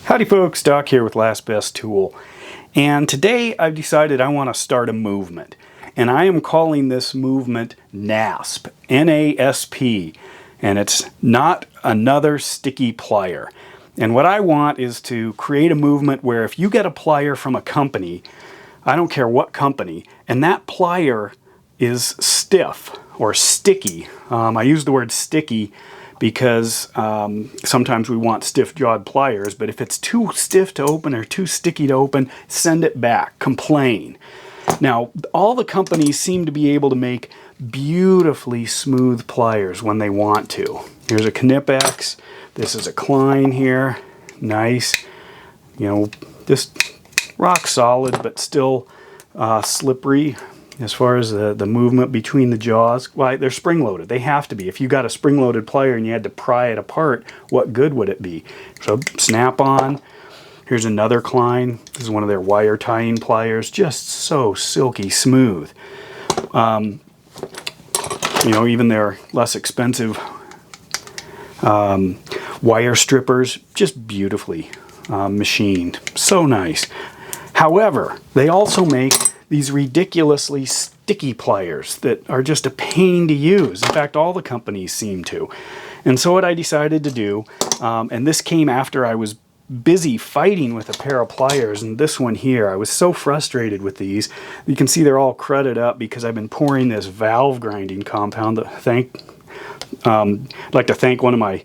Howdy folks, Doc here with Last Best Tool. And today I've decided I want to start a movement. And I am calling this movement NASP, N-A-S-P. And it's not another sticky plier. And what I want is to create a movement where if you get a plier from a company, I don't care what company, and that plier is stiff or sticky. I use the word sticky because sometimes we want stiff-jawed pliers, but if it's too stiff to open or too sticky to open, send it back, complain. Now, all the companies seem to be able to make beautifully smooth pliers when they want to. Here's a Knipex, this is a Klein here, nice, you know, just rock solid, but still slippery. As far as the movement between the jaws, well, they're spring-loaded. They have to be. If you got a spring-loaded plier and you had to pry it apart, what good would it be? So snap-on. Here's another Klein. This is one of their wire tying pliers. Just so silky smooth. You know, even their less expensive wire strippers, just beautifully machined. So nice. However, they also make these ridiculously sticky pliers that are just a pain to use. In fact, all the companies seem to. And so what I decided to do, and this came after I was busy fighting with a pair of pliers, and this one here, I was so frustrated with these. You can see they're all crudted up because I've been pouring this valve grinding compound. I'd like to thank one of my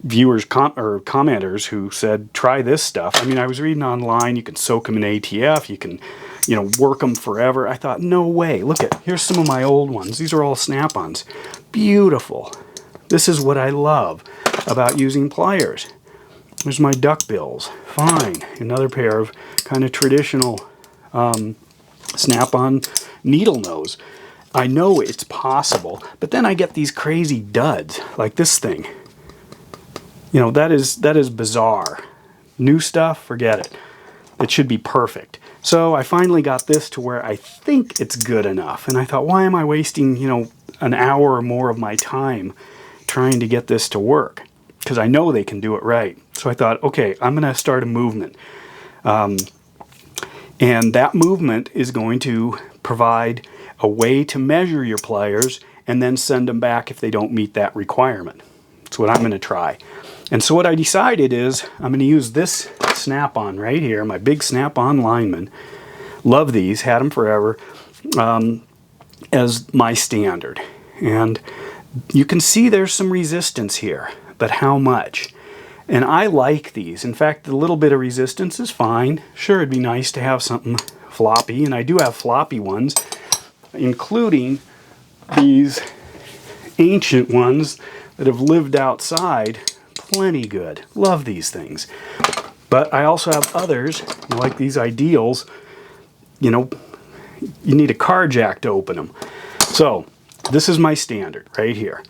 viewers or commenters who said, try this stuff. I mean, I was reading online, you can soak them in ATF, you can, you know, work them forever. I thought, no way. Look here's some of my old ones. These are all snap-ons. Beautiful. This is what I love about using pliers. There's my duckbills. Fine. Another pair of kind of traditional snap-on needle nose. I know it's possible, but then I get these crazy duds, like this thing. You know, that is bizarre. New stuff, forget it. It should be perfect. So I finally got this to where I think it's good enough. And I thought, why am I wasting, you know, an hour or more of my time trying to get this to work? Because I know they can do it right. So I thought, okay, I'm going to start a movement. And that movement is going to provide a way to measure your pliers and then send them back if they don't meet that requirement. That's what I'm going to try. And so what I decided is I'm going to use this snap-on right here, my big snap-on lineman. Love these, had them forever, as my standard. And you can see there's some resistance here, but how much? And I like these. In fact, the little bit of resistance is fine. Sure, it'd be nice to have something floppy, and I do have floppy ones, including these ancient ones that have lived outside. Plenty good. Love these things. But I also have others, like these Ideals. You know, you need a car jack to open them. So, this is my standard right here.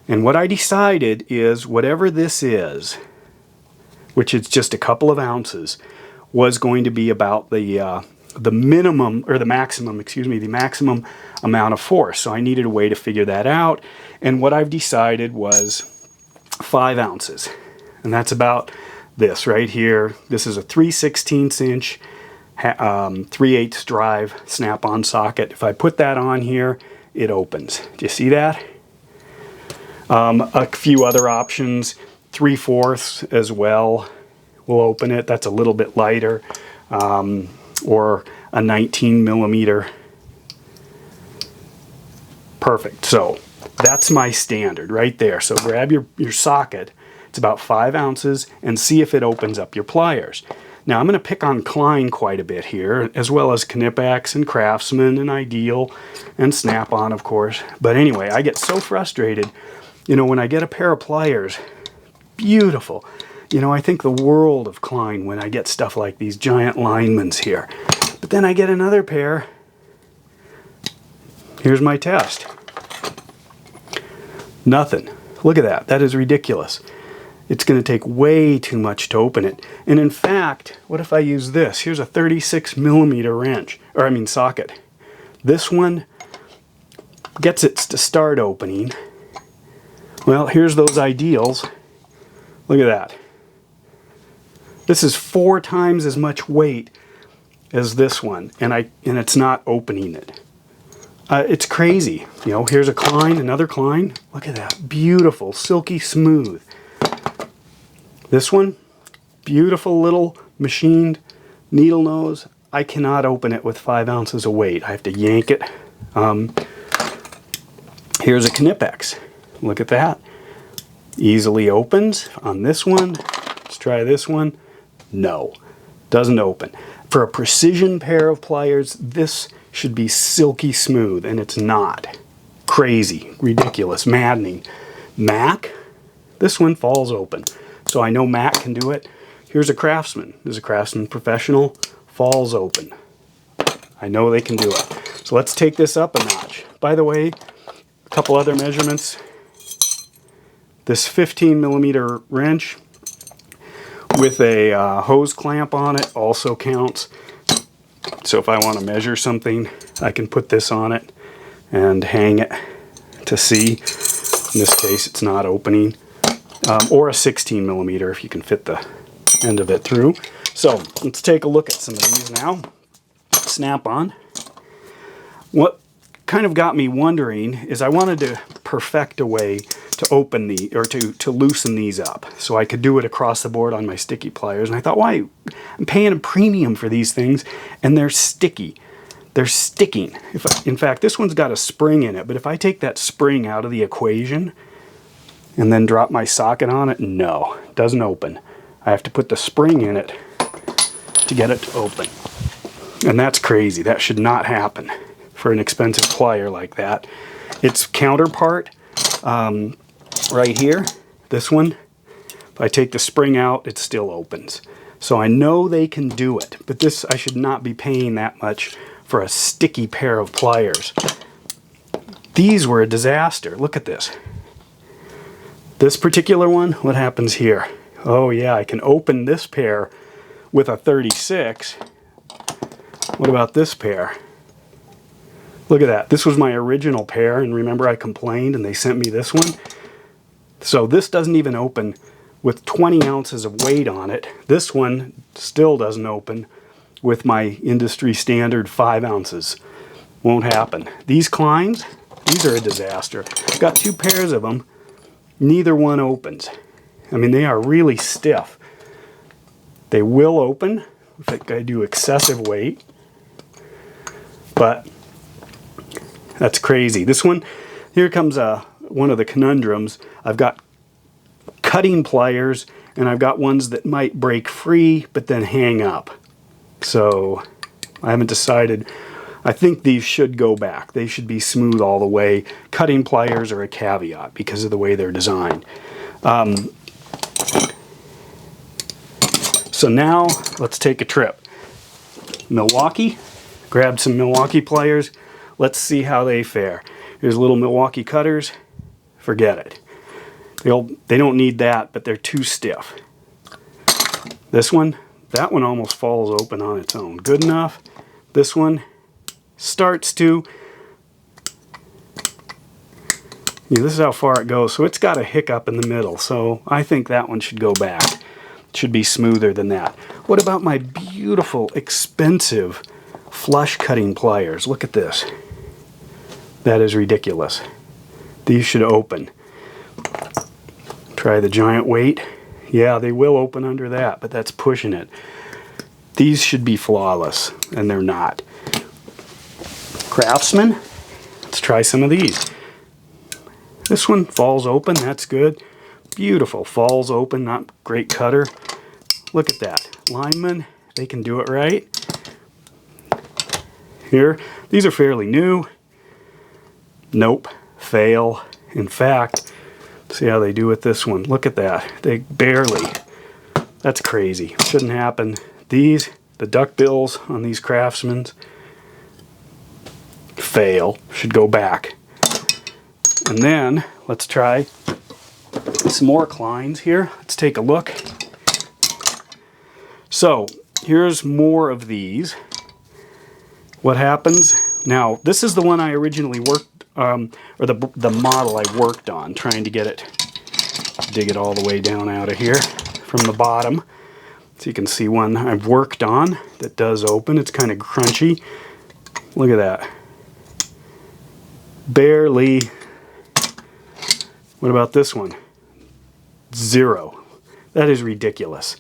And what I decided is whatever this is, which is just a couple of ounces, was going to be about the minimum, or the maximum, excuse me, the maximum amount of force. So I needed a way to figure that out. And what I've decided was 5 ounces. And that's about this right here. This is a 3/16 inch 3/8 drive snap-on socket. If I put that on here, it opens. Do you see that? A few other options, 3/4 as well will open it. That's a little bit lighter. Or a 19 millimeter. Perfect. So that's my standard right there. So grab your socket. It's about 5 ounces and see if it opens up your pliers. Now I'm going to pick on Klein quite a bit here, as well as Knipex and Craftsman and Ideal and Snap-on, of course. But anyway, I get so frustrated, you know, when I get a pair of pliers, beautiful. You know, I think the world of Klein when I get stuff like these giant linemans here. But then I get another pair. Here's my test. Nothing. Look at that. That is ridiculous. It's going to take way too much to open it. And in fact, what if I use this? Here's a 36 millimeter wrench, or I mean socket. This one gets it to start opening. Well, here's those Ideals. Look at that. This is 4 times as much weight as this one, and it's not opening it. It's crazy. You know, here's a Klein, another Klein. Look at that, beautiful, silky smooth. This one, beautiful little machined needle nose. I cannot open it with 5 ounces of weight. I have to yank it. Here's a Knipex. Look at that. Easily opens on this one. Let's try this one. No, doesn't open. For a precision pair of pliers, this should be silky smooth, and it's not. Crazy, ridiculous, maddening. Mac, this one falls open. So I know Mac can do it. Here's a Craftsman. This is a Craftsman Professional. Falls open. I know they can do it. So let's take this up a notch. By the way, a couple other measurements. This 15mm wrench with a hose clamp on it also counts. So if I want to measure something, I can put this on it and hang it to see. In this case, it's not opening. Or a 16mm if you can fit the end of it through. So let's take a look at some of these now. Snap on. What kind of got me wondering is I wanted to perfect a way to open the, or to loosen these up so I could do it across the board on my sticky pliers. And I thought, why? I'm paying a premium for these things and they're sticky. They're sticking. In fact, this one's got a spring in it, but if I take that spring out of the equation and then drop my socket on it, no, it doesn't open. I have to put the spring in it to get it to open. And that's crazy. That should not happen for an expensive plier like that. Its counterpart, right here, this one, if I take the spring out, it still opens. So I know they can do it, but this, I should not be paying that much for a sticky pair of pliers. These were a disaster. Look at this. This particular one, what happens here? Oh yeah, I can open this pair with a 36. What about this pair? Look at that. This was my original pair, and remember I complained and they sent me this one? So this doesn't even open with 20 ounces of weight on it. This one still doesn't open with my industry standard 5 ounces. Won't happen. These Kleins, these are a disaster. I've got 2 pairs of them. Neither one opens. I mean, they are really stiff. They will open if I do excessive weight, but that's crazy. This one, here comes one of the conundrums. I've got cutting pliers, and I've got ones that might break free, but then hang up. So I haven't decided. I think these should go back. They should be smooth all the way. Cutting pliers are a caveat because of the way they're designed. So now let's take a trip. Milwaukee, grabbed some Milwaukee pliers. Let's see how they fare. Here's little Milwaukee cutters. Forget it. They don't need that, but they're too stiff. This one, that one almost falls open on its own. Good enough. This one starts to. Yeah, this is how far it goes. So it's got a hiccup in the middle. So I think that one should go back. It should be smoother than that. What about my beautiful, expensive flush cutting pliers? Look at this. That is ridiculous. These should open. Try the giant weight. Yeah, they will open under that, but that's pushing it. These should be flawless, and they're not. Craftsman. Let's try some of these. This one falls open. That's good. Beautiful. Falls open. Not great cutter. Look at that. Lineman. They can do it right. Here. These are fairly new. Nope. Fail. In fact, see how they do with this one. Look at that. They barely. That's crazy. Shouldn't happen. These, the duck bills on these Craftsmans, fail. Should go back. And then let's try some more Kleins here. Let's take a look. So here's more of these. What happens? Now this is the one I originally worked, or the model I worked on, trying to get it, dig it all the way down out of here from the bottom. So you can see one I've worked on that does open. It's kind of crunchy. Look at that. Barely. What about this one? 0. That is ridiculous.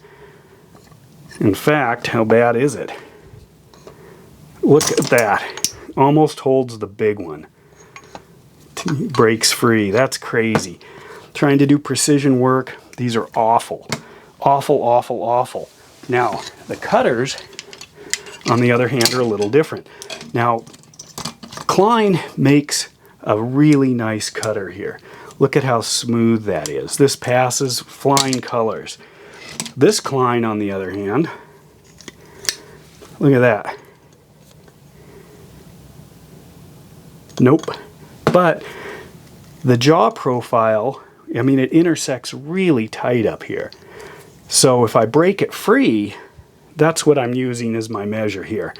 In fact, how bad is it? Look at that. Almost holds the big one. Breaks free. That's crazy. Trying to do precision work, these are awful. Awful, awful, awful. Now, the cutters, on the other hand, are a little different. Now, Klein makes a really nice cutter here. Look at how smooth that is. This passes flying colors. This Klein, on the other hand, look at that. Nope. But the jaw profile, I mean, it intersects really tight up here. So if I break it free, that's what I'm using as my measure here.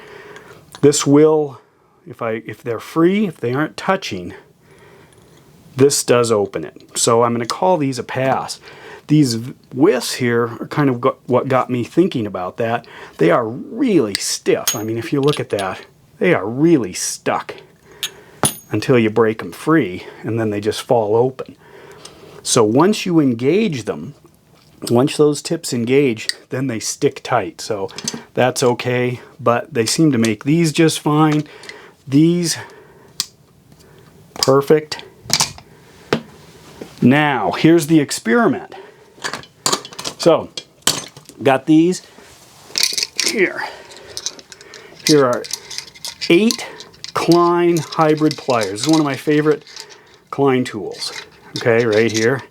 This will, if they're free, if they aren't touching, this does open it. So I'm going to call these a pass. These widths here are kind of what got me thinking about that. They are really stiff. I mean, if you look at that, they are really stuck until you break them free, and then they just fall open. So once you engage them, once those tips engage, then they stick tight. So that's okay, but they seem to make these just fine. These, perfect. Now, here's the experiment. So, got these here. Here are 8 Klein hybrid pliers. This is one of my favorite Klein tools. Okay, right here.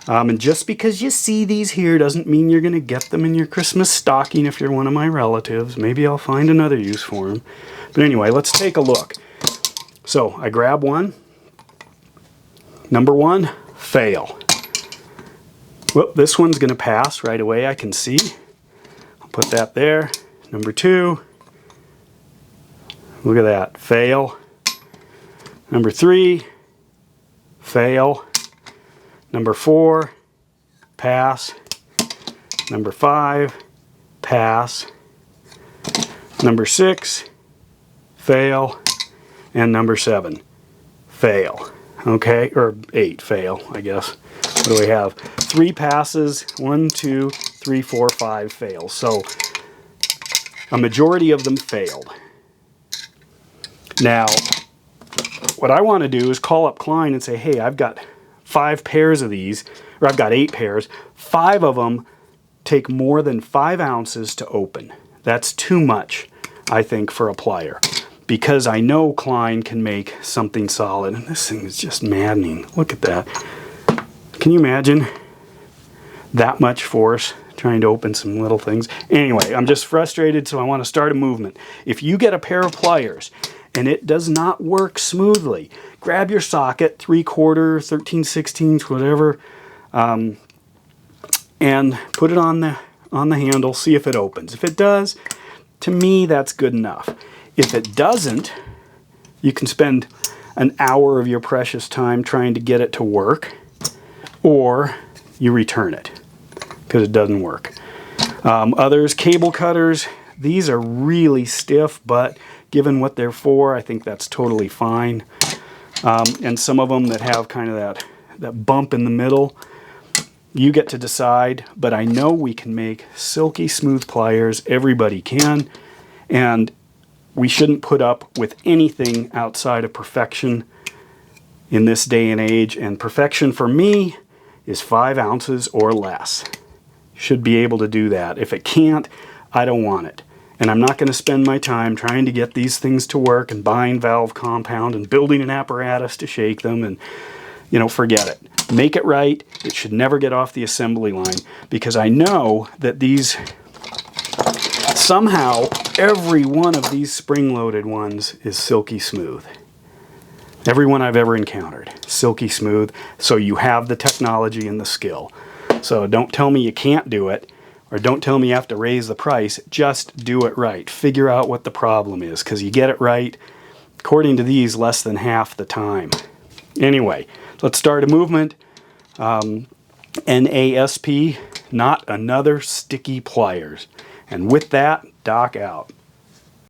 And just because you see these here doesn't mean you're going to get them in your Christmas stocking if you're one of my relatives. Maybe I'll find another use for them. But anyway, let's take a look. So, I grab one. Number 1, fail. Well, this one's going to pass right away, I can see. I'll put that there. Number 2. Look at that. Fail. Number 3. Fail. Number 4. Pass. Number 5. Pass. Number 6. Fail. And number 7. Fail. Okay, or 8 fail, I guess. What do we have? 3 passes, 1, 2, 3, 4, 5 fails. So a majority of them failed. Now, what I want to do is call up Klein and say, hey, I've got 5 pairs of these, or I've got 8 pairs. 5 of them take more than 5 ounces to open. That's too much, I think, for a plier. Because I know Klein can make something solid. And this thing is just maddening. Look at that. Can you imagine that much force trying to open some little things? Anyway, I'm just frustrated, so I want to start a movement. If you get a pair of pliers and it does not work smoothly, grab your socket, 3/4, 13/16, whatever, and put it on the handle, see if it opens. If it does, to me, that's good enough. If it doesn't, you can spend an hour of your precious time trying to get it to work, or you return it because it doesn't work. Others, cable cutters, these are really stiff, but given what they're for, I think that's totally fine. And some of them that have kind of that bump in the middle, you get to decide, but I know we can make silky smooth pliers. Everybody can, and we shouldn't put up with anything outside of perfection in this day and age. And perfection for me is 5 ounces or less. Should be able to do that. If it can't, I don't want it. And I'm not going to spend my time trying to get these things to work and buying valve compound and building an apparatus to shake them and, you know, forget it. Make it right. It should never get off the assembly line, because I know that these, somehow, every one of these spring-loaded ones is silky smooth. Every one I've ever encountered, silky smooth. So you have the technology and the skill. So don't tell me you can't do it, or don't tell me you have to raise the price. Just do it right. Figure out what the problem is, because you get it right, according to these, less than half the time. Anyway, let's start a movement. NASP, not another sticky pliers. And with that, Doc out.